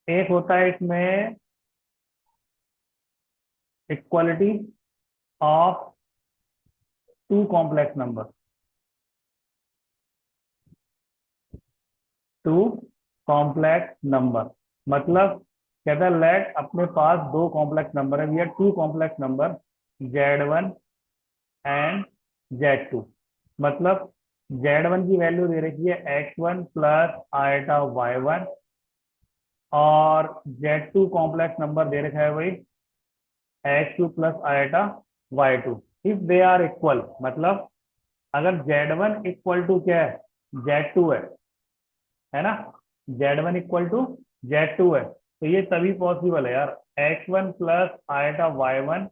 एक होता है इसमें equality of two complex number. Two complex number मतलब कहता है लेट अपने पास दो कॉम्प्लेक्स नंबर है, we are two complex number Z1 and Z2। मतलब Z1 की वैल्यू दे रखी है X1 प्लस आयटा Y1 और Z2 कॉम्प्लेक्स नंबर दे रखा है वही X2 plus iota Y2। If they are equal मतलब अगर Z1 इक्वल टू क्या है, Z2 है ना, Z1 इक्वल टू Z2 है, तो ये तभी पॉसिबल है यार। X1 plus iota Y1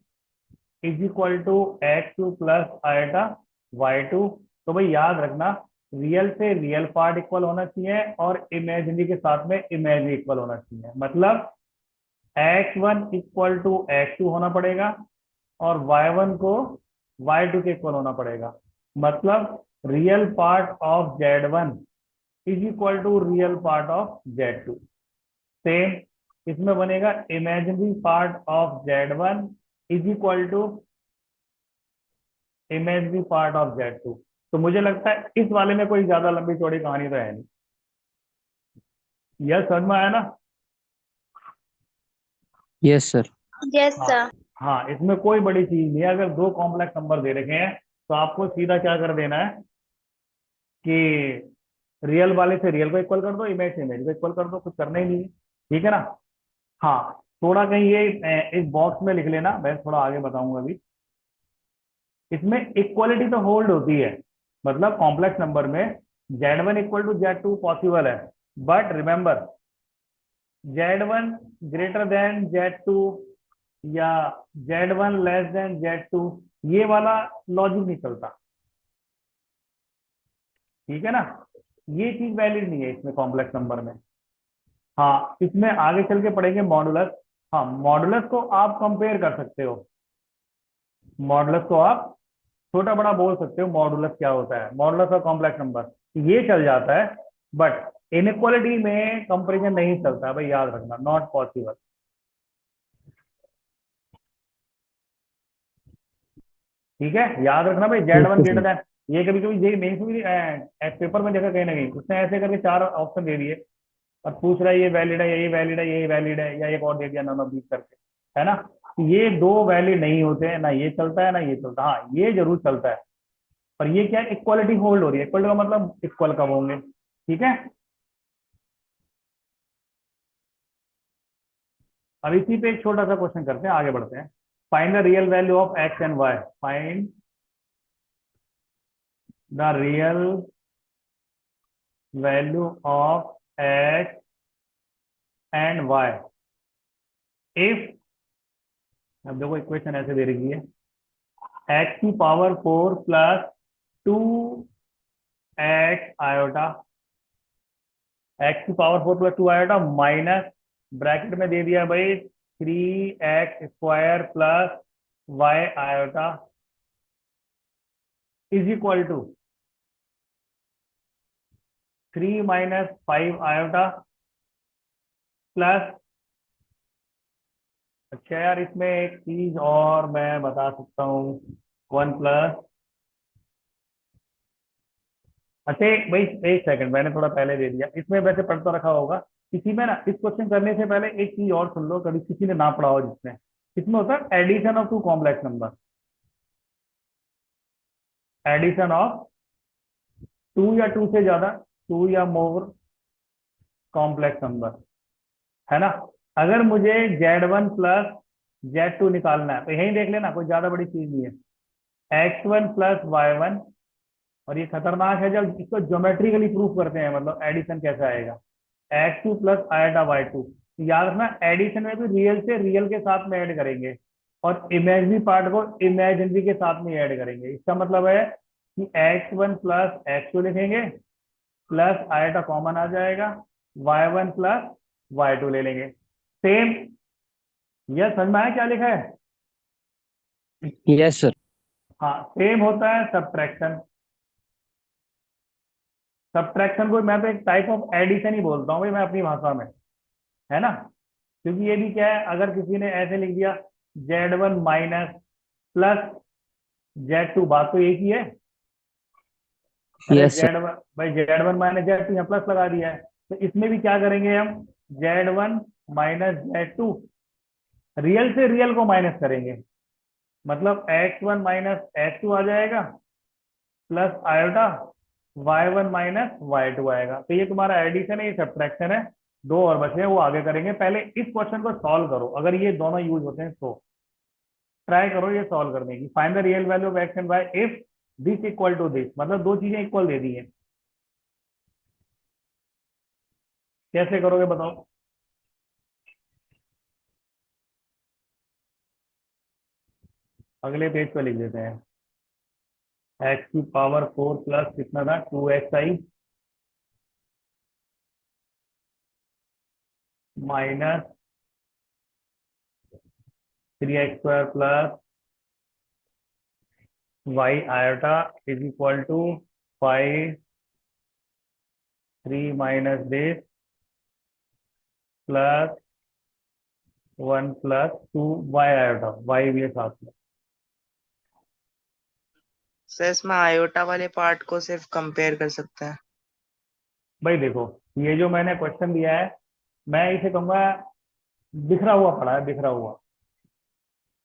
is equal to X2 plus iota Y2। तो भाई याद रखना, रियल से रियल पार्ट इक्वल होना चाहिए और इमेजिनरी के साथ में इमेजिनरी इक्वल होना चाहिए। मतलब X1 इक्वल टू X2 होना पड़ेगा और Y1 को Y2 के इक्वल होना पड़ेगा। मतलब real part of Z1 is equal to real part of Z2। Same इसमें बनेगा imaginary part of Z1 is equal to imaginary part of Z2। तो मुझे लगता है इस वाले में कोई ज्यादा लंबी चौड़ी कहानी तो है नहीं। यह समझ में आया ना? Yes sir. यस हाँ। सर। हाँ, इसमें कोई बड़ी चीज नहीं है। अगर दो कॉम्प्लेक्स नंबर दे रखे हैं तो आपको सीधा क्या कर देना है कि रियल वाले से रियल को इक्वल कर दो, इमेज से इमेज को इक्वल कर दो, कुछ करना ही नहीं है। ठीक है ना? हाँ, थोड़ा कहीं ये इस बॉक्स में लिख लेना, मैं थोड़ा आगे बताऊंगा अभी। इसमें इक्वलिटी तो होल्ड होती है, मतलब कॉम्प्लेक्स नंबर में Z1 equal to Z2 possible है, but remember Z1 greater than Z2 या Z1 लेस देन Z2 ये वाला लॉजिक नहीं चलता। ठीक है ना? ये चीज वैलिड नहीं है इसमें कॉम्प्लेक्स नंबर में। हाँ, इसमें आगे चल के पढ़ेंगे मॉडुलस। हाँ, मॉडुलस को आप कंपेयर कर सकते हो। मॉडुलस को आप छोटा बड़ा बोल सकते हो, मॉडुलस क्या होता है, मॉडुलस ऑफ कॉम्प्लेक्स नंबर ये चल जाता है। बट इनइक्वालिटी में कंपेरिजन नहीं चलता भाई, याद रखना, नॉट पॉसिबल। ठीक है, याद रखना भाई, Z1 okay greater sir. Then, ये कभी कभी ये मेंस में भी पेपर में देखा कहीं ना कहीं उसने ऐसे करके चार ऑप्शन दे दिए और पूछ रहा है ये वैलिड है, यही वैलिड है, यही वैलिड है, या एक और दे दिया नॉन ऑफ दीस करके, है ना? ये दो वैलिड नहीं होते हैं, ना ये चलता है ना ये चलता। हाँ, ये जरूर चलता है, पर ये क्या है, इक्वालिटी होल्ड हो रही है। इक्वल का मतलब इक्वल कब होंगे? ठीक है, अब इसी पे एक छोटा सा क्वेश्चन करते हैं, आगे बढ़ते हैं। Find the real value of x and y. Find the real value of x and y if, अब देखो इक्वेशन ऐसे दे रखी है, एक्स की power 4 plus 2 x iota, x की power 4 plus 2 iota minus bracket में दे दिया भाई 3 x square plus Y iota is equal to 3 - 5 आयोटा प्लस, अच्छा यार इसमें एक चीज और मैं बता सकता हूँ, 1 प्लस, अच्छा भाई एक सेकंड, मैंने थोड़ा पहले दे दिया इसमें, वैसे पढ़ तो रखा होगा किसी में ना। इस क्वेश्चन करने से पहले एक चीज और सुन लो, कभी किसी ने ना पढ़ा हो जिसने, इसमें होता है addition of two complex number. Addition of two या टू से ज्यादा, टू या मोर कॉम्प्लेक्स नंबर, है ना? अगर मुझे Z1 प्लस Z2 निकालना है तो यही देख लेना, कोई ज्यादा बड़ी चीज नहीं है। X1 प्लस Y1, और ये खतरनाक है जब इसको ज्योमेट्रिकली प्रूफ करते हैं, मतलब एडिशन कैसा आएगा, X2 प्लस आयटा Y2। याद रखना, एडिशन में भी रियल से रियल के साथ में ऐड करेंगे और इमेजिनरी पार्ट को इमेजिनरी के साथ में ऐड करेंगे। इसका मतलब है कि X1 प्लस X2 लिखेंगे, प्लस आयटा कॉमन आ जाएगा, Y1 प्लस Y2 ले लेंगे। सेम, यह समझ में आया क्या लिखा है? Yes sir. हाँ, सेम होता है सब्ट्रैक्शन। सब्ट्रैक्शन को मैं तो एक टाइप ऑफ एडिशन ही बोलता हूँ भाई, मैं अपनी भाषा में। है ना, क्योंकि ये भी क्या है, अगर किसी ने ऐसे लिख दिया Z1 माइनस प्लस Z2, बात तो एक ही है। अरे यस सर। Z1 भाई, Z1 माइनस Z2 यहाँ प्लस लगा दिया है, तो इसमें भी क्या करेंगे हम, Z1 माइनस Z2, रियल से रियल को माइनस करेंगे, मतलब X1 माइनस X2 आ जाएगा, plus iota Y1 minus Y2 आएगा। तो ये तुम्हारा एडिशन है, ये सब्ट्रैक्शन है। दो और बचे हैं, वो आगे करेंगे, पहले इस क्वेश्चन को सॉल्व करो। अगर ये दोनों यूज होते हैं तो ट्राई करो ये सॉल्व करने की। Find the real value of x and y if this equal to this, मतलब दो चीजें इक्वल दे दी है, कैसे करोगे बताओ। अगले पेज पे लिख देते हैं, एक्स की पावर 4 प्लस कितना था, 2xi minus 3x² plus y iota is equal to 5 3 minus this plus 1 plus 2 y iota, y भी है साथ में। सर इसमें आयोटा वाले पार्ट को सिर्फ कंपेयर कर सकते हैं। भाई देखो, ये जो मैंने क्वेश्चन दिया है, मैं इसे कहूंगा बिखरा हुआ पड़ा है, बिखरा हुआ,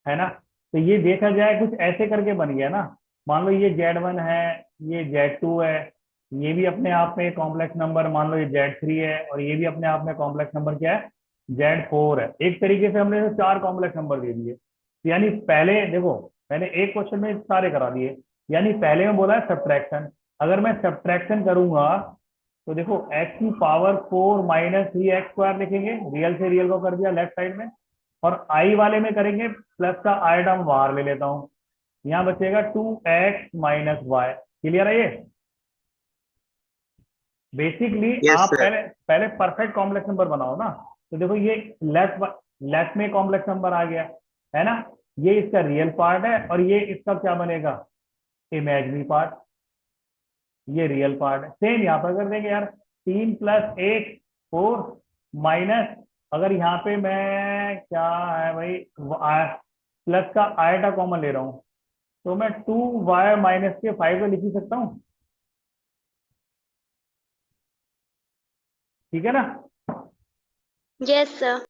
है ना। तो ये देखा जाए कुछ ऐसे करके बन गया ना, मान लो ये Z1 है, ये Z2 है, ये भी अपने आप में कॉम्प्लेक्स नंबर, मान लो ये Z3 है, और ये भी अपने आप में कॉम्प्लेक्स नंबर क्या है, Z4 है। एक तरीके से हमने तो चार कॉम्प्लेक्स नंबर दे दिए। यानी पहले देखो, मैंने एक क्वेश्चन में सारे करा दिए, यानी पहले में बोला है सब्ट्रैक्शन। अगर मैं सब्ट्रैक्शन करूंगा तो देखो, एक्स की पावर 4 माइनस 3x² लिखेंगे, रियल से रियल को कर दिया लेफ्ट साइड में, और आई वाले में करेंगे प्लस का आई टर्म बाहर ले लेता हूं, यहाँ बचेगा 2x - y। क्लियर है ये। बेसिकली यस आप सर। पहले पहले परफेक्ट कॉम्प्लेक्स नंबर बनाओ ना। तो देखो ये लेफ्ट लेफ्ट में कॉम्प्लेक्स नंबर आ गया, है ना, ये इसका रियल पार्ट है, और ये इसका क्या बनेगा, इमेजिनरी पार्ट। ये रियल पार्ट है। सेम यहाँ पर कर देंगे यार, 3 + 1 4 माइनस, अगर यहाँ पे मैं क्या है भाई, प्लस का आयटा कॉमन ले रहा हूँ, तो मैं 2y माइनस के 5 को लिख ही सकता हूँ, ठीक है ना। Yes sir.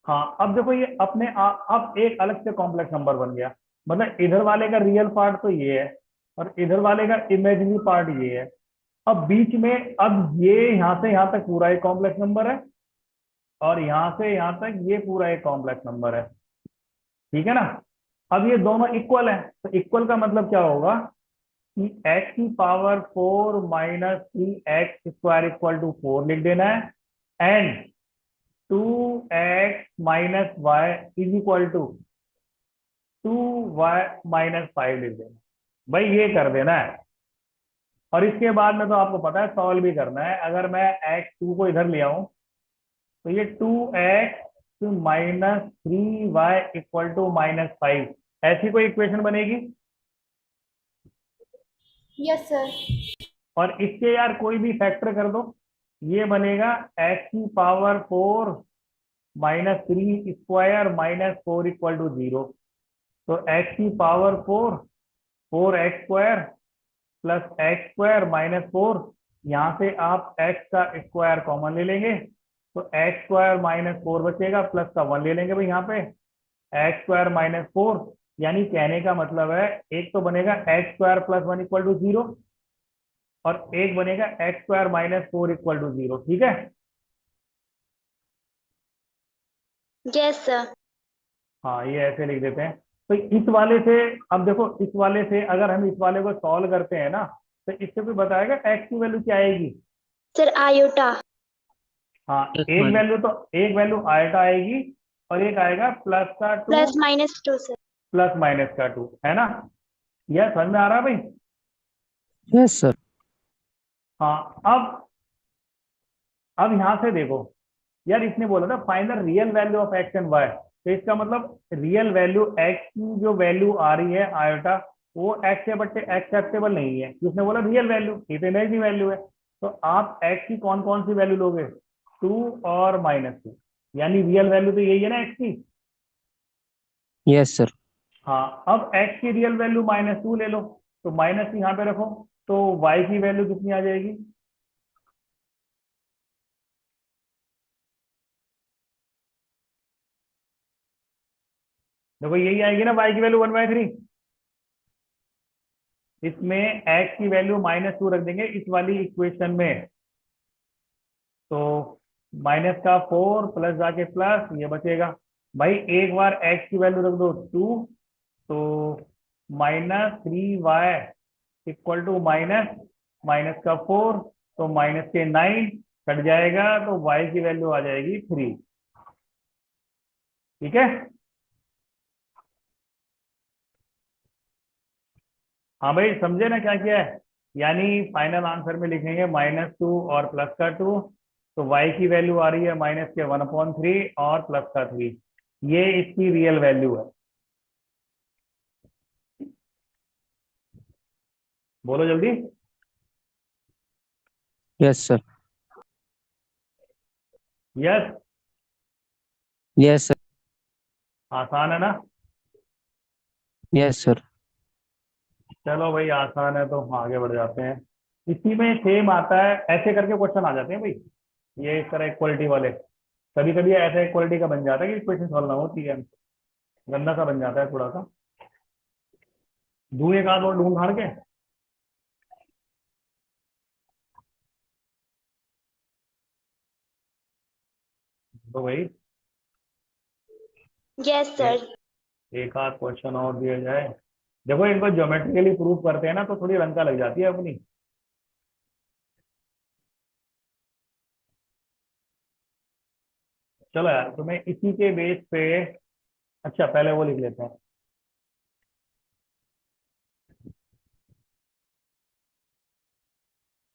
हाँ, अब देखो ये अब एक अलग से कॉम्प्लेक्स नंबर बन गया, मतलब इधर वाले का रियल पार्ट तो ये है, और इधर वाले का इमेजिनरी पार्ट ये है। अब बीच में, अब ये यहाँ से यहाँ तक पूरा एक कॉम्प्लेक्स नंबर है, और यहाँ से यहाँ तक ये पूरा एक कॉम्प्लेक्स नंबर है, ठीक है ना। अब ये दोनों इक्वल है, तो इक्वल का मतलब क्या होगा कि एक्स की power 4 minus 3x² equal to 4 लिख देना है, and 2x - y is equal to 2y - 5 लिख देना। भाई ये कर देना है, और इसके बाद में तो आपको पता है सॉल्व भी करना है। अगर मैं x2 को इधर ले आऊं, तो ये 2x - 3y इक्वल टू -5, ऐसी कोई इक्वेशन बनेगी। Yes sir. और इसके यार कोई भी फैक्टर कर दो, ये बनेगा x की पावर 4 -3² -4 इक्वल टू 0। तो x की पावर 4 4x² प्लस x² -4, यहाँ से आप x का स्क्वायर कॉमन ले लेंगे, तो x² -4 बचेगा, प्लस का 1 ले लेंगे भाई यहाँ पे, x² -4, यानी कहने का मतलब है एक तो बनेगा x² + 1 इक्वल टू 0, और एक बनेगा x² -4 इक्वल टू 0, ठीक है। Yes sir. हाँ, ये ऐसे लिख देते हैं। तो इस वाले से, अब देखो इस वाले से अगर हम इस वाले को सॉल्व करते हैं ना, तो इससे कोई बताएगा x की वैल्यू क्या आएगी। Sir iota. हाँ, एक मिनट। एक वैल्यू आयोटा आएगी, और एक आएगा प्लस का 2 +-2 सर। प्लस माइनस का 2, है ना। यह समझ में आ रहा है भाई। Yes sir. हाँ, अब यहां से देखो यार, इसने बोला था find the real value of x and y, तो इसका मतलब रियल वैल्यू एक्स की जो वैल्यू आ रही है आयोटा, वो एक्सेप्टेबल नहीं है। उसने बोला रियल वैल्यू, ये तो इमेजिनरी वैल्यू है। तो आप एक्स की कौन कौन सी वैल्यू लोगे, 2 और -2। यानी रियल वैल्यू तो यही है ना एक्स की। Yes sir. हाँ, अब एक्स की रियल वैल्यू -2 ले लो, तो माइनस यहाँ पे रखो, तो वाई की वैल्यू कितनी आ जाएगी? देखो यही आएगी ना वाई की वैल्यू 1/3। इसमें एक्स की वैल्यू -2 रख देंगे इस वाली इक्वेशन में, तो माइनस का 4 प्लस जाके प्लस ये बचेगा। भाई एक बार एक्स की वैल्यू रख दो 2, तो -3y equal to minus minus का 4, तो माइनस के 9 कट जाएगा, तो y की वैल्यू आ जाएगी 3। ठीक है। हाँ भाई, समझे ना क्या किया है? यानी फाइनल आंसर में लिखेंगे -2 और प्लस का 2, तो y की वैल्यू आ रही है माइनस के 1/3 और प्लस का 3। ये इसकी रियल वैल्यू है। बोलो जल्दी। Yes sir. Yes. Yes sir. आसान है ना? Yes sir. चलो भाई, आसान है तो आगे बढ़ जाते हैं। इसी में सेम आता है, ऐसे करके क्वेश्चन आ जाते हैं भाई, ये इस तरह इक्वलिटी वाले। कभी कभी ऐसा इक्वलिटी का बन जाता है कि इक्वेशन सॉल्व ना होती है, गंदा सा बन जाता है थोड़ा सा। दूं एक आध और ढूंढ फाड़ के। तो भाई Yes, ए, sir. एक आध क्वेश्चन और दिया जाए। देखो इनको ज्योमेट्रिकली प्रूव करते हैं ना, तो थोड़ी लंका लग जाती है अपनी। चलो यार, तुम्हें इसी के बेस पे, अच्छा पहले वो लिख लेते हैं।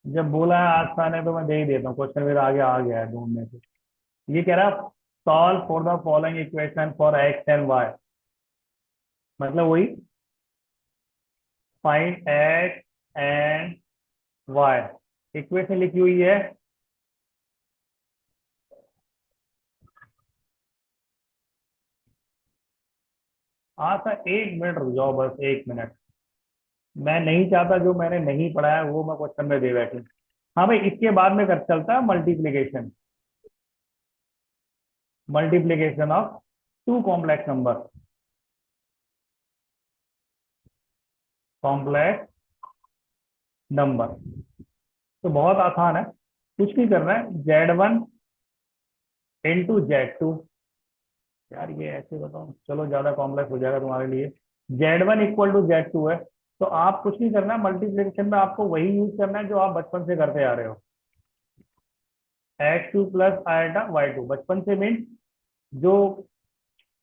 जब बोला है आसान है तो मैं दे ही देता हूँ, क्वेश्चन मेरा आगे आ गया है ढूंढने से। ये कह रहा है solve for the following equation for x and y, मतलब वही find x and y. Equation लिखी हुई है, हाँ सर 1 मिनट रुक जाओ, बस 1 मिनट। मैं नहीं चाहता जो मैंने नहीं पढ़ा है वो मैं क्वेश्चन में दे बैठूं। हाँ भाई, इसके बाद में कर चलता है multiplication, multiplication of two complex number. Complex number तो बहुत आसान है, कुछ नहीं करना है, Z1 × Z2। यार ये ऐसे बताओ, चलो ज्यादा कॉम्प्लेक्स हो जाएगा तुम्हारे लिए। Z1 = Z2 है, तो आप कुछ नहीं करना, मल्टीप्लिकेशन में आपको वही यूज करना है जो आप बचपन से करते आ रहे हो। x2 प्लस आयटा y2, बचपन से मीन जो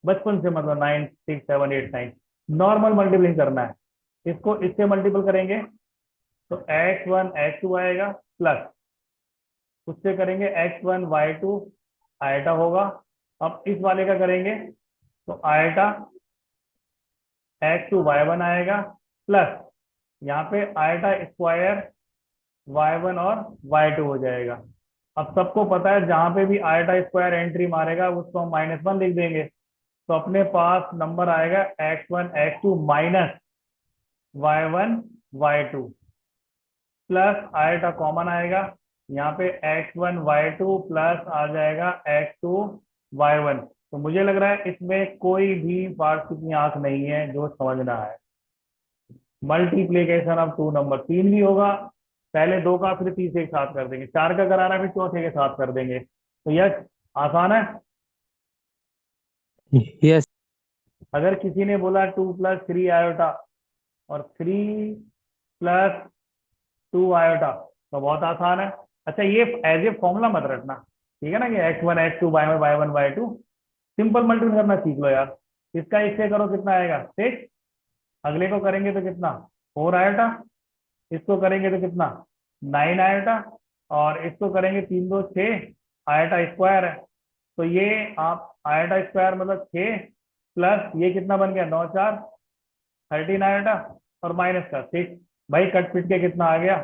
बचपन से, मतलब 9 6 7 8 9, नॉर्मल मल्टीप्लिकेशन करना है। इसको इससे मल्टीपल करेंगे तो x1 x2 आएगा, प्लस उससे करेंगे x1 y2 आयटा होगा। अब इस वाले का करेंगे तो आयटा x2 y1 आएगा, प्लस यहाँ पे आयटा स्क्वायर y1 और y2 हो जाएगा। अब सबको पता है जहां पे भी आयटा स्क्वायर एंट्री मारेगा उसको हम -1 लिख देंगे, तो अपने पास नंबर आएगा x1 x2 minus y1 y2, plus eta common आएगा, यहाँ पे x1 y2 प्लस आ जाएगा x2 y1। तो मुझे लग रहा है इसमें कोई भी पार्ट्स की आंख नहीं है जो समझना है। मल्टीप्लीकेशन ऑफ टू नंबर 3 भी होगा, पहले 2 का फिर तीसरे के साथ कर देंगे, 4 का कराना फिर चौथे के साथ कर देंगे, तो यह आसान है। यस। अगर किसी ने बोला 2 + 3 आयोटा और 3 + 2 आयोटा, तो बहुत आसान है। अच्छा ये एज ए फॉर्मूला मत रखना, ठीक है ना, कि x1 x2 y1 y1 y2, simple multiply करना सीख लो यार। इसका इससे करो कितना आएगा 6, अगले को करेंगे तो कितना 4 आयोटा, इसको करेंगे तो कितना 9 आयोटा, और इसको करेंगे 3 2 6 आयोटा स्क्वायर है। तो ये आप आयोटा स्क्वायर मतलब 6, प्लस ये कितना बन गया 9 4 13 आयोटा, और माइनस का 6। भाई कट पिट के कितना आ गया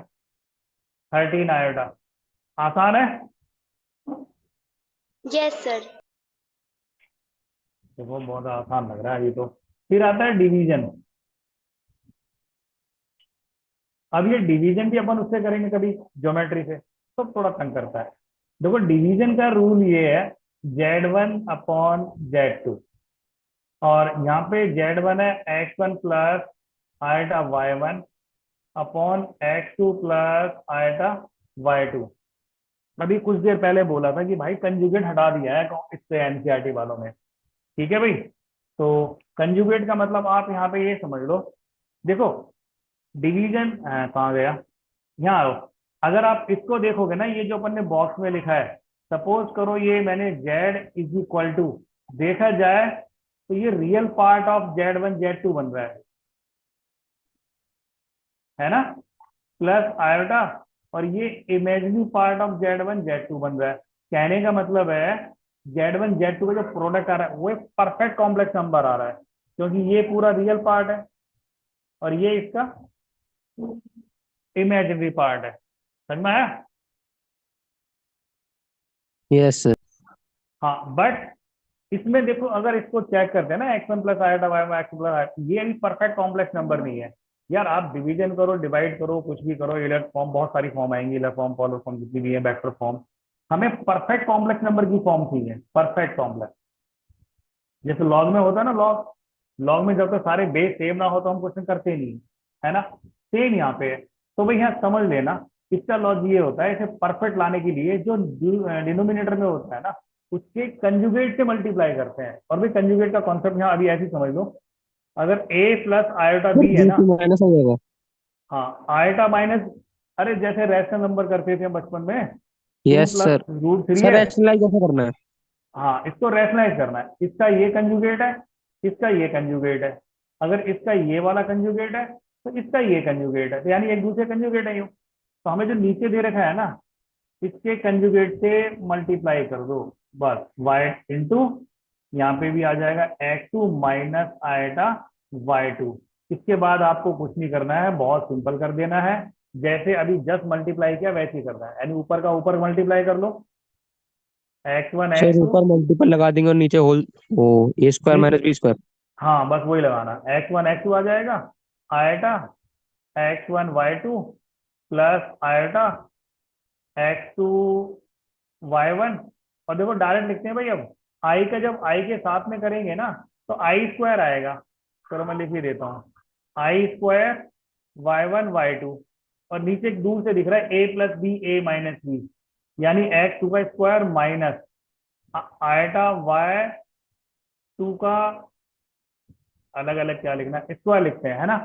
13 आयोटा। आसान है। Yes, sir. देखो बहुत आसान लग रहा है ये तो। फिर आता है डिवीजन। अब ये डिवीजन भी अपन उससे करेंगे कभी ज्योमेट्री से, तो थोड़ा तंग करता है। देखो डिवीजन का रूल ये है, Z1/Z2, और यहाँ पे Z1 है X1 plus iota Y1 upon X2 plus iota Y2। अभी कुछ देर पहले बोला था कि भाई कंजुगेट हटा दिया है इससे एनसीईआरटी वालों में। ठीक है भाई, तो कंजुगेट का मतलब आप यहाँ पे ये समझ लो। देखो डिवीजन कहाँ गया, यहाँ आओ। अगर आप इसको देखोगे ना, ये जो अपन ने बॉक्स में लिखा है, सपोज करो ये मैंने z इज इक्वल टू, देखा जाए तो ये real part of Z1 Z2 बन रहा है ना, प्लस आयोटा, और ये imaginary part of Z1 Z2 बन रहा है। कहने का मतलब है Z1 Z2 का जो प्रोडक्ट आ रहा है वो एक परफेक्ट कॉम्प्लेक्स नंबर आ रहा है, क्योंकि ये पूरा रियल पार्ट है और ये इसका इमेजिनरी पार्ट है। समझ में आया? Yes sir. हाँ, बट इसमें देखो अगर इसको चेक करते हैं ना, X1 plus iota Y1 X2 plus iota, ये अभी परफेक्ट कॉम्प्लेक्स नंबर नहीं है यार। आप डिवीजन करो, डिवाइड करो, कुछ भी करो, इलर फॉर्म, बहुत सारी फॉर्म आएंगी, इलर फॉर्म, फॉलो फॉर्म, जितनी भी है, वेक्टर फॉर्म। हमें परफेक्ट कॉम्प्लेक्स नंबर की फॉर्म चाहिए, परफेक्ट कॉम्प्लेक्स। जैसे लॉग में होता है ना, लॉग, लॉग में जब तक सारे बेस सेम ना हो तो हम क्वेश्चन करते नहीं, है ना। सेम यहाँ पे है। तो भाई यहाँ समझ लेना, इसका लॉज ये होता है, इसे परफेक्ट लाने के लिए जो डिनोमिनेटर में होता है ना, उसके कंजुगेट से मल्टीप्लाई करते हैं। और भाई कंजुगेट का कॉन्सेप्ट यहाँ अभी ऐसे ही समझ लो, अगर a plus iota sir b है बी ना, टू माइनस हो जाएगा। हाँ आयोटा माइनस, अरे जैसे रैशनल नंबर करते थे हम बचपन में, two yes plus sir. Root three sir है। रैशनलाइज कैसे करना है? हाँ, इसको रैशनलाइज करना है, इसका ये कंजुगेट है, इसका ये कंजुगेट है, अगर इसका ये वाला कंजुगेट है तो इसका ये कंजुगेट है, तो यानी एक दूसरे कंजुगेट है यूँ। तो हमें जो नीचे दे रखा है ना, इसके कंजुगेट से मल्टीप्लाई कर दो, बस y इंटू, यहाँ पे भी आ जाएगा x2 माइनस आयटा y2। इसके बाद आपको कुछ नहीं करना है, बहुत सिंपल कर देना है, जैसे अभी जस्ट मल्टीप्लाई किया वैसे ही करना है, यानी ऊपर का ऊपर मल्टीप्लाई कर लो, x1 सर x2। ऊपर मल्टीपल लगा देंगे और नीचे होल, वो ए स्क्वायर माइनस बी स्क्वायर। हाँ बस वही लगाना, x1 x2 आ जाएगा, eta x1 y2 plus eta x2 y1। और देखो डायरेक्ट लिखते हैं भाई, अब आई का जब आई के साथ में करेंगे ना तो आई स्क्वायर आएगा। चलो मैं लिख ही देता हूँ, आई स्क्वायर y1 y2, और नीचे एक दूर से दिख रहा है a plus b a minus b, यानी x2 का स्क्वायर माइनस आयटा y2 का, अलग अलग क्या लिखना है, स्क्वायर लिखते हैं, है ना।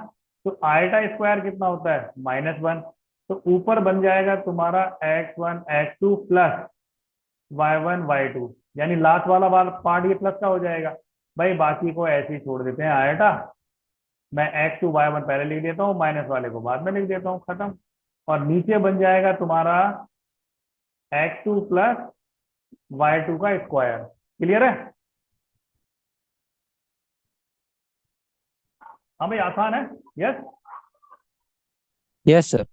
तो आयटा स्क्वायर कितना होता है, -1। तो ऊपर बन जाएगा तुम्हारा x1 x2 plus y1 y2, यानी लास्ट वाला पार्ट ये प्लस का हो जाएगा। भाई बाकी को ऐसे ही छोड़ देते हैं आयटा, मैं x2 y1 पहले लिख देता हूँ, माइनस वाले को बाद में लिख देता हूँ, खत्म। और नीचे बन जाएगा तुम्हारा x2 प्लस y2 का स्क्वायर। क्लियर है? हाँ भाई आसान है। यस। Yes sir.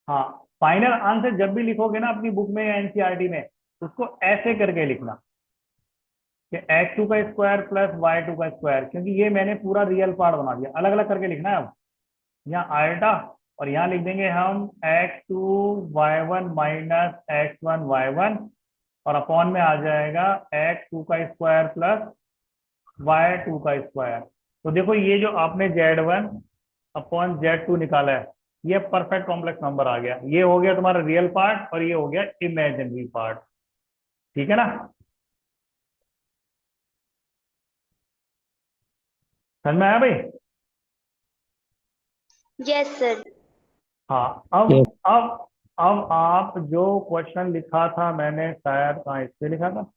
हाँ, फाइनल आंसर जब भी लिखोगे ना अपनी बुक में या एनसीईआरटी में, उसको ऐसे करके लिखना कि x2 का स्क्वायर प्लस y2 का स्क्वायर, क्योंकि ये मैंने पूरा रियल पार्ट बना दिया, अलग अलग करके लिखना है। अब यहाँ आयटा, और यहाँ लिख देंगे हम x2 y1 minus x1 y1, और अपॉन में आ जाएगा x2 का स्क्वायर प्लस y2 का स्क्वायर। तो देखो ये जो आपने Z1/Z2 निकाला है, ये परफेक्ट कॉम्प्लेक्स नंबर आ गया। ये हो गया तुम्हारा रियल पार्ट और ये हो गया इमेजिनरी पार्ट। ठीक है ना? समझ में आया भाई? Yes sir. हाँ। यस। अब आप जो क्वेश्चन लिखा था मैंने, शायद कहाँ इस पे लिखा था।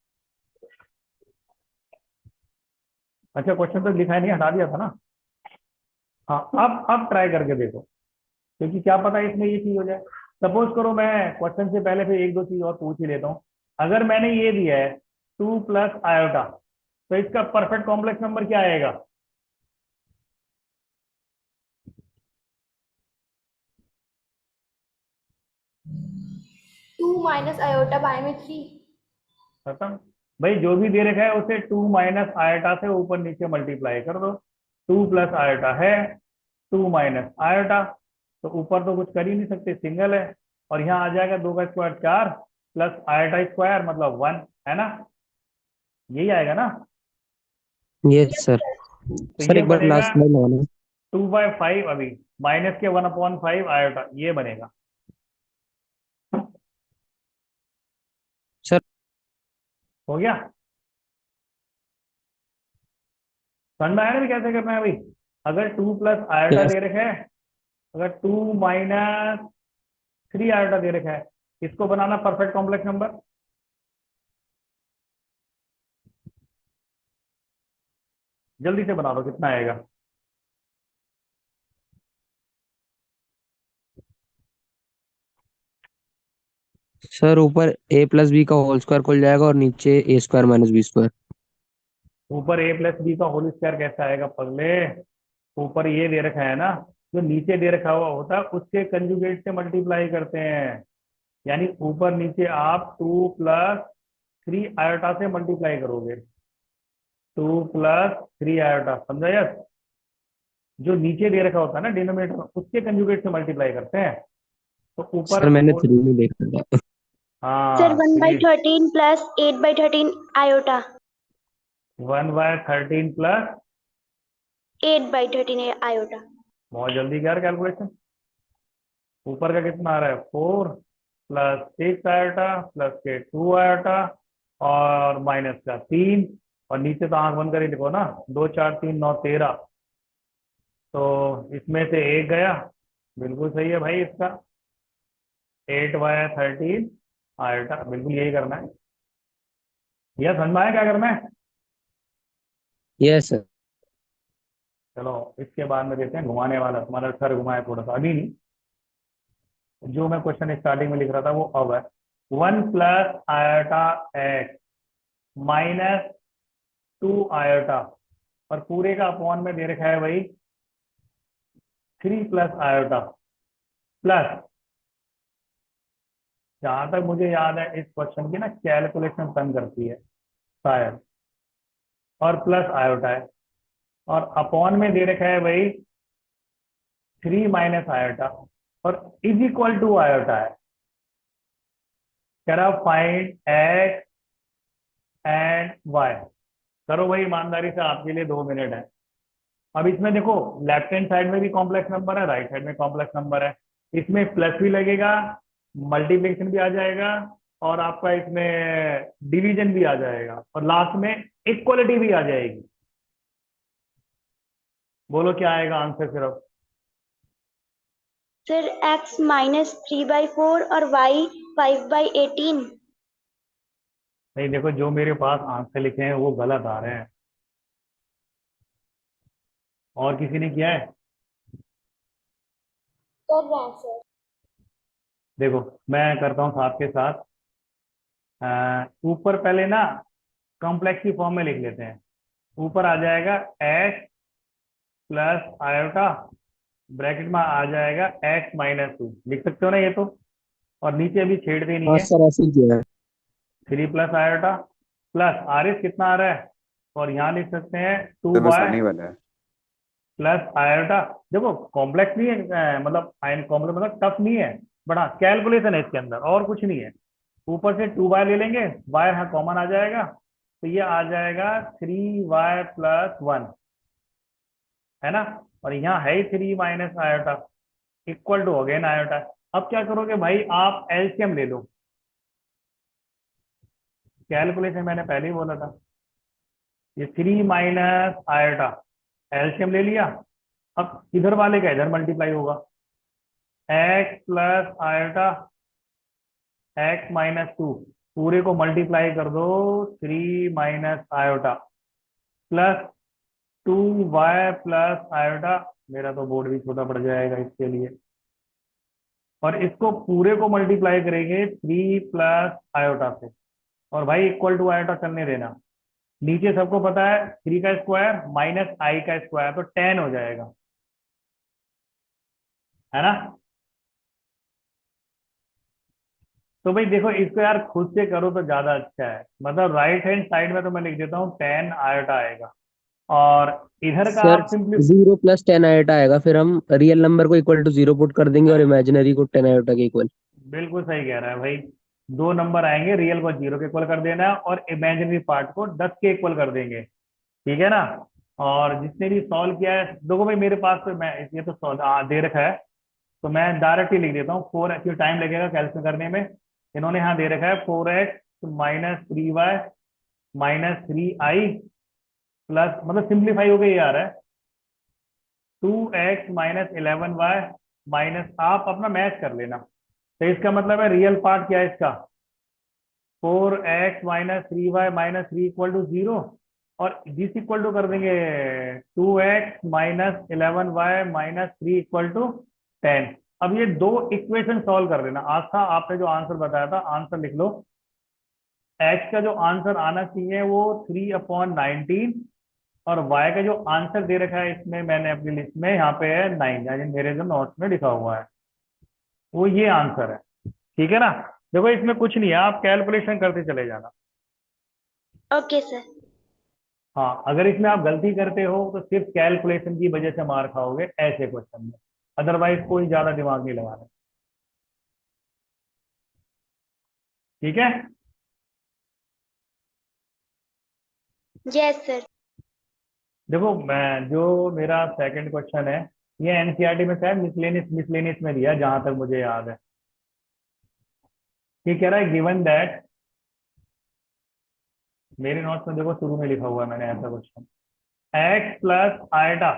अच्छा, क्वेश्चन तो लिखा ही नहीं, हटा दिया था ना। हाँ, अब ट्राई करके देखो, क्योंकि क्या पता इसमें ये चीज हो जाए। सपोज करो मैं क्वेश्चन से पहले फिर एक दो चीज और पूछ ही लेता हूँ। अगर मैंने ये दिया है 2 प्लस आयोटा, तो इसका परफेक्ट कॉम्प्लेक्स नंबर क्या आएगा? 2 minus iota by में 3। खत्म। भाई जो भी दे रखा है उसे 2 माइनस आयोटा से ऊपर नीचे मल्टीप्लाई कर दो। 2 प्लस आयोटा है, 2 माइनस आयोटा, तो ऊपर तो कुछ कर ही नहीं सकते, सिंगल है। और यहाँ आ जाएगा 2 का स्क्वायर 4 प्लस आयोटा स्क्वायर मतलब 1, है ना, यही आएगा ना। Yes sir. तो सर ये एक बार बनेगा लास्ट लाइन लगाना। 2/5, अभी माइनस के 1/5 आयोटा, ये बनेगा। सर हो गया, समझ में आया ना भी कैसे करना है भाई। अगर 2 प्लस आयोटा यस दे रखा है, अगर 2 माइनस 3 आयोटा दे रखा है, इसको बनाना परफेक्ट कॉम्प्लेक्स नंबर। जल्दी से बना दो, कितना आएगा। सर ऊपर ए प्लस बी का होल स्क्वायर खुल जाएगा और नीचे ए स्क्वायर माइनस बी स्क्वायर। ऊपर ए प्लस बी का होल स्क्वायर कैसे आएगा पगले, ऊपर ये दे रखा है ना, जो नीचे दे रखा हुआ होता है उसके कंजुगेट से मल्टीप्लाई करते हैं। यानी ऊपर नीचे आप 2 प्लस 3 आयोटा से मल्टीप्लाई करोगे। 2 प्लस 3 आयोटा, समझा यार। जो नीचे दे रखा होता है ना डिनोमिनेटर, उसके कंजुगेट से मल्टीप्लाई करते हैं। तो ऊपर सर मैंने 3 में देखा था। सर हाँ 1 by 3, 13 plus 8/13 iota. 1/13 plus, 8/13 iota. बहुत जल्दी क्या कैलकुलेशन। ऊपर का कितना आ रहा है 4 प्लस 6 आयोटा प्लस के 2 आयोटा और माइनस का 3, और नीचे तो आंख बंद कर ही लिखो ना, 2 4 3 9 13। तो इसमें से एक गया, बिल्कुल सही है भाई इसका, 8/13 आयोटा, बिल्कुल यही करना है। यह समझ में आया क्या करना है। Yes sir. चलो इसके बाद में देते हैं घुमाने वाला, तुम्हारा सर घुमाए थोड़ा सा, अभी नहीं। जो मैं क्वेश्चन स्टार्टिंग में लिख रहा था वो अब है। 1 plus iota x minus 2 iota, और पूरे का अपॉन में दे रखा है भाई 3 प्लस आयोटा प्लस, जहां तक मुझे याद है इस क्वेश्चन की ना कैलकुलेशन तंग करती है शायद, और प्लस आयोटा है, और अपॉन में दे रखा है भाई 3 माइनस आयोटा, और इज इक्वल टू आयोटा है। कह रहा फाइंड एक्स एंड वाई। करो भाई ईमानदारी से, आपके लिए 2 मिनट है। अब इसमें देखो, लेफ्ट हैंड साइड में भी कॉम्प्लेक्स नंबर है, राइट साइड में कॉम्प्लेक्स नंबर है। इसमें प्लस भी लगेगा, मल्टीप्लिकेशन भी आ जाएगा, और आपका इसमें डिवीजन भी आ जाएगा, और लास्ट में इक्वलिटी भी आ जाएगी। बोलो क्या आएगा आंसर सिर्फ। सर x -3/4 और y 5/18। नहीं देखो, जो मेरे पास आंसर लिखे हैं वो गलत आ रहे हैं। और किसी ने किया है। कर रहा है सर। देखो मैं करता हूँ साथ के साथ। ऊपर पहले ना कॉम्प्लेक्स की फॉर्म में लिख लेते हैं। ऊपर आ जाएगा एक्स प्लस आयोटा, ब्रैकेट में आ जाएगा x-2, लिख सकते हो ना ये तो। और नीचे अभी छेड़ते नहीं हाँ है, सर ऐसे ही किया है। 3 plus iota plus R S कितना आ रहा है, और यहाँ लिख सकते हैं टू तो बाय आने ही वाला है। Plus iota. देखो कॉम्प्लेक्स नहीं है, मतलब आयन कॉम्प्लेक्स मतलब टफ नहीं है, बड़ा कैलकुलेशन है इसके अंदर, और कुछ नहीं है। ऊपर से 2 बाय ले लेंगे, बाय यहाँ कॉमन आ जाएगा, तो ये आ जाएगा 3y+1, है ना। और यहाँ है ही 3 minus iota, equal to again iota. अब क्या करोगे भाई, आप एलसीएम ले लो। कैलकुलेशन मैंने पहले ही बोला था, ये 3 माइनस आयोटा, एलसीएम ले लिया। अब इधर वाले का इधर मल्टीप्लाई होगा, x+आयोटा x-2, पूरे को मल्टीप्लाई कर दो 3 माइनस आयोटा प्लस 2y+आयोटा। मेरा तो बोर्ड भी छोटा पड़ जाएगा इसके लिए। और इसको पूरे को मल्टीप्लाई करेंगे 3 प्लस आयोटा से, और भाई इक्वल टू आयोटा करने देना। नीचे सबको पता है 3 का स्क्वायर माइनस आई का स्क्वायर, तो 10 हो जाएगा, है ना। तो भाई देखो इसको यार खुद से करो तो ज्यादा अच्छा है, मतलब राइट हैंड साइड में तो मैं लिख देता हूँ 10 आयोटा आएगा, और इधर का सर आप सिंपली 0 + 10 आयोटा आएगा, फिर हम रियल नंबर को इक्वल टू 0 पुट कर देंगे और इमेजिनरी को 10 आयोटा के इक्वल। बिल्कुल सही कह रहा है भाई। दो नंबर आएंगे, रियल को 0 के इक्वल कर देना है और इमेजिनरी पार्ट को 10 के इक्वल कर देंगे, ठीक है ना। और जिसने भी सॉल्व किया है देखो भाई, मेरे पास तो मैं ये तो दे रखा है, तो मैं डायरेक्ट ही लिख देता हूँ 4, क्यों टाइम लगेगा कैलकुलेट करने में। इन्होंने यहाँ दे रखा है 4x minus 3y minus 3i plus, मतलब सिंप्लीफाई हो गई यार है, 2x माइनस 11y माइनस, आप अपना मैच कर लेना। तो इसका मतलब है रियल पार्ट क्या है इसका, 4x minus 3y minus 3 equal to 0, और जिस इक्वल टू कर देंगे 2x minus 11y minus 3 equal to 10। अब ये दो इक्वेशन सॉल्व कर देना। आस्था आपने जो आंसर बताया था, आंसर लिख लो। x का जो आंसर आना चाहिए वो 3/19, और y का जो आंसर दे रखा है इसमें मैंने अपनी लिस्ट में यहाँ पे है 9, यानी मेरे जो नोट्स में लिखा हुआ है वो ये आंसर है, ठीक है ना। देखो इसमें कुछ नहीं है, आप कैलकुलेशन करते चले जाना। Okay sir. हाँ, अगर इसमें आप गलती करते हो तो सिर्फ कैलकुलेशन की वजह से मार खाओगे ऐसे क्वेश्चन में, अदरवाइज कोई ज्यादा दिमाग नहीं लगाना, ठीक है। Yes sir. देखो मैं जो मेरा सेकंड क्वेश्चन है, ये एनसीईआरटी में शायद मिसलेनियस मिसलेनियस में दिया है जहां तक मुझे याद है। ये कह रहा है गिवन दैट, मेरे नोट्स में देखो शुरू में लिखा हुआ है मैंने ऐसा question, x plus iota,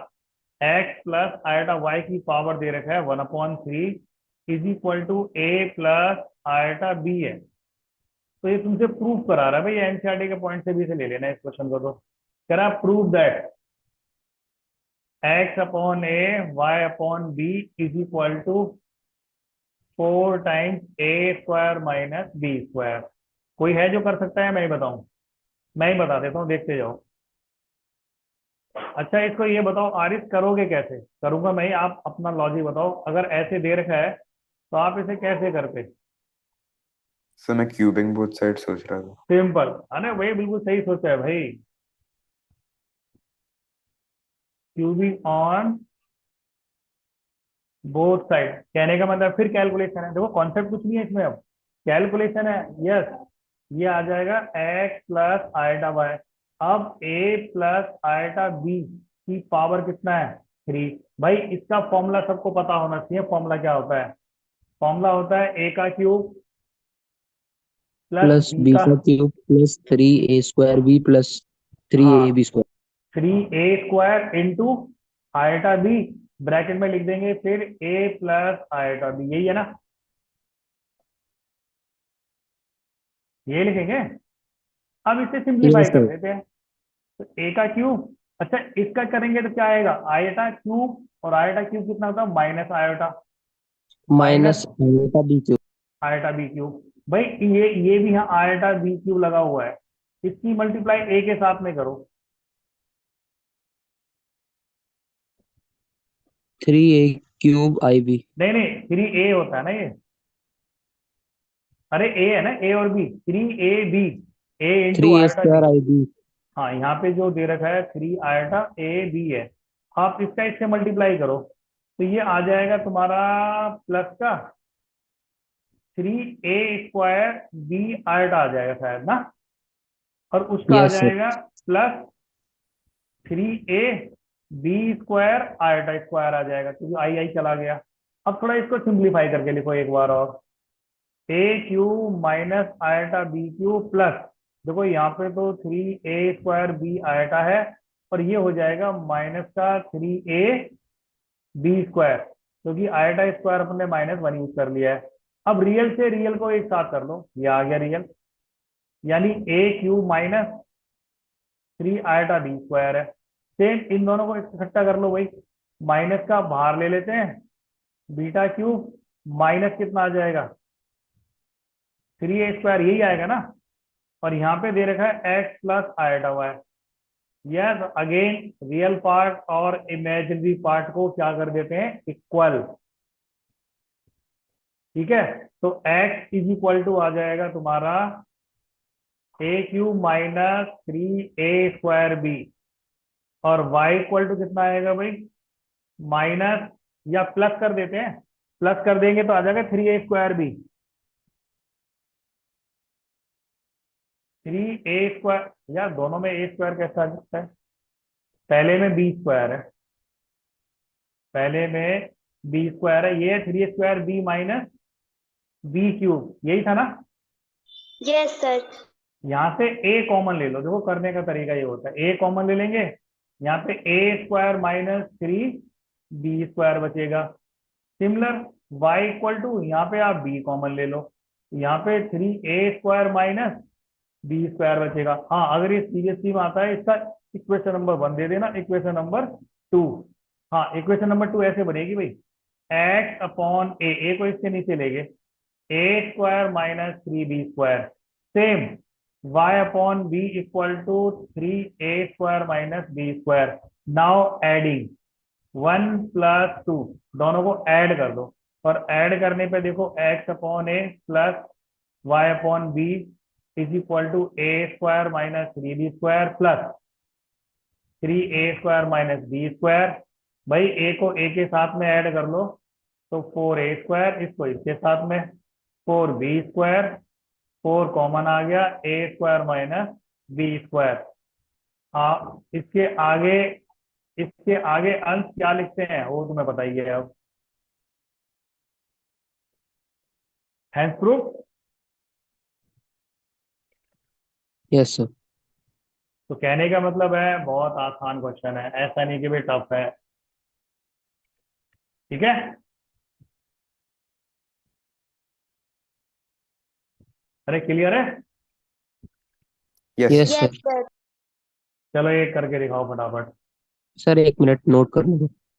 x plus iota y की पावर दे रखा है 1/3 is equal to a plus iota b है। तो ये तुमसे प्रूफ करा रहा है भाई, एनसीईआरटी के पॉइंट से भी इसे ले लेना इस क्वेश्चन को। तो कह रहा है prove that x upon a y upon b is equal to 4 times a square minus b square. कोई है जो कर सकता है, मैं ही बताऊं? मैं ही बता देता हूँ, देखते जाओ। अच्छा इसको ये बताओ आरिफ, करोगे कैसे? करूंगा मैं ही, आप अपना लॉजिक बताओ। अगर ऐसे दे रखा है तो आप इसे कैसे करते? सर मैं क्यूबिंग बोथ साइड सोच रहा था। सिंपल है ना, वही बिल्कुल सही सोचा है भाई, क्यूबिंग ऑन बोथ साइड। कहने का मतलब फिर कैलकुलेशन है, देखो कॉन्सेप्ट कुछ नहीं है इसमें, अब कैलकुलेशन है। यस, ये आ जाएगा एक्स प्लस आयटा वाई। अब ए प्लस आयटा बी की पावर कितना है? 3। भाई इसका फॉर्मूला सबको पता होना चाहिए, फॉर्मूला क्या होता है? फॉर्मूला होता है ए का cube plus plus b b का, का cube plus 3a² b plus 3ab²। 3a² into iota b, bracket में लिख देंगे फिर ए प्लस आयटा बी, यही है ना, ये लिखेंगे। अब इसे सिंप्लीफाई यस कर सर। देते हैं, तो ए का क्यूब, अच्छा इसका करेंगे तो क्या आएगा, आयटा क्यूब, और आयटा क्यूब कितना होता है, minus iota, minus minus iota b³ iota b cube. भाई ये भी यहाँ आयटा बी क्यूब लगा हुआ है, इसकी मल्टीप्लाई ए के साथ में करो। 3a³ ib। नहीं नहीं, 3a होता है ना ये, अरे ए है ना, ए और b, 3ab, a into iota b. 3a² ib। हाँ यहाँ पे जो दे रखा है 3 आयटा ए बी है, आप इसका इससे मल्टीप्लाई करो तो ये आ जाएगा तुम्हारा प्लस का 3a² बी आयटा आ जाएगा शायद ना, और उसका आ यस सर। जाएगा प्लस 3a² आयटा स्क्वायर आ जाएगा, क्योंकि आई आई चला गया। अब थोड़ा इसको सिंप्लीफाई करके लिखो एक बार और, a cube minus iota b cube plus, देखो यहाँ पे तो 3a² बी आयटा है, और ये हो जाएगा माइनस का 3a² क्योंकि आयटा स्क्वायर अपने -1 यूज कर लिया है। अब रियल से रियल को एक साथ कर लो, ये आ गया रियल, यानी a cube minus 3 iota b square है। सेम इन दोनों को इकट्ठा कर लो भाई, माइनस का बाहर ले लेते हैं, बीटा क्यूब माइनस कितना आ जाएगा, 3a², यही आएगा ना, और यहाँ पे दे रखा है x plus iota y. Yes, again real part और इमेजिनरी पार्ट को क्या कर देते हैं, इक्वल। ठीक है, तो x इज इक्वल टू आ जाएगा तुम्हारा ए क्यूब माइनस 3a² b, और y इक्वल टू कितना आएगा भाई, माइनस या प्लस कर देते हैं, प्लस कर देंगे तो आ जाएगा 3a²b, 3a², या दोनों में a² कैसा आ सकता है, पहले में b² है, पहले में b² है, ये 3a²b माइनस b³, यही था ना। Yes sir. यहाँ से a कॉमन ले लो, देखो करने का तरीका ये होता है, a कॉमन ले लेंगे, यहाँ पे a² माइनस 3b² बचेगा। सिमिलर y इक्वल टू, यहाँ पे आप b कॉमन ले लो, यहाँ पे 3a² माइनस b² बचेगा। हाँ, अगर ये सीरियसली में आता है, इसका इक्वेशन नंबर 1 दे देना, इक्वेशन नंबर 2। हाँ, इक्वेशन नंबर 2 ऐसे बनेगी भाई, x अपॉन a को इसके नीचे लेंगे, a² माइनस 3b², सेम y upon b equal to 3a² minus b²। Now adding 1 + 2, दोनों को ऐड कर दो, और ऐड करने पे देखो x upon a plus y upon b is equal to a² minus 3b² plus 3a² minus b²। भाई a को a के साथ में ऐड कर लो, तो 4a², इसको इसके साथ में 4b², 4 कॉमन आ गया, a² माइनस b²। हाँ, इसके आगे अंश क्या लिखते हैं वो तुम्हें बताइए अब, हैंस प्रूफ। Yes sir. तो कहने का मतलब है बहुत आसान क्वेश्चन है, ऐसा नहीं कि भाई टफ है। ठीक है, अरे क्लियर है। Yes, yes sir. Sir. Yes sir. चलो एक करके दिखाओ फटाफट। सर 1 मिनट नोट कर लो।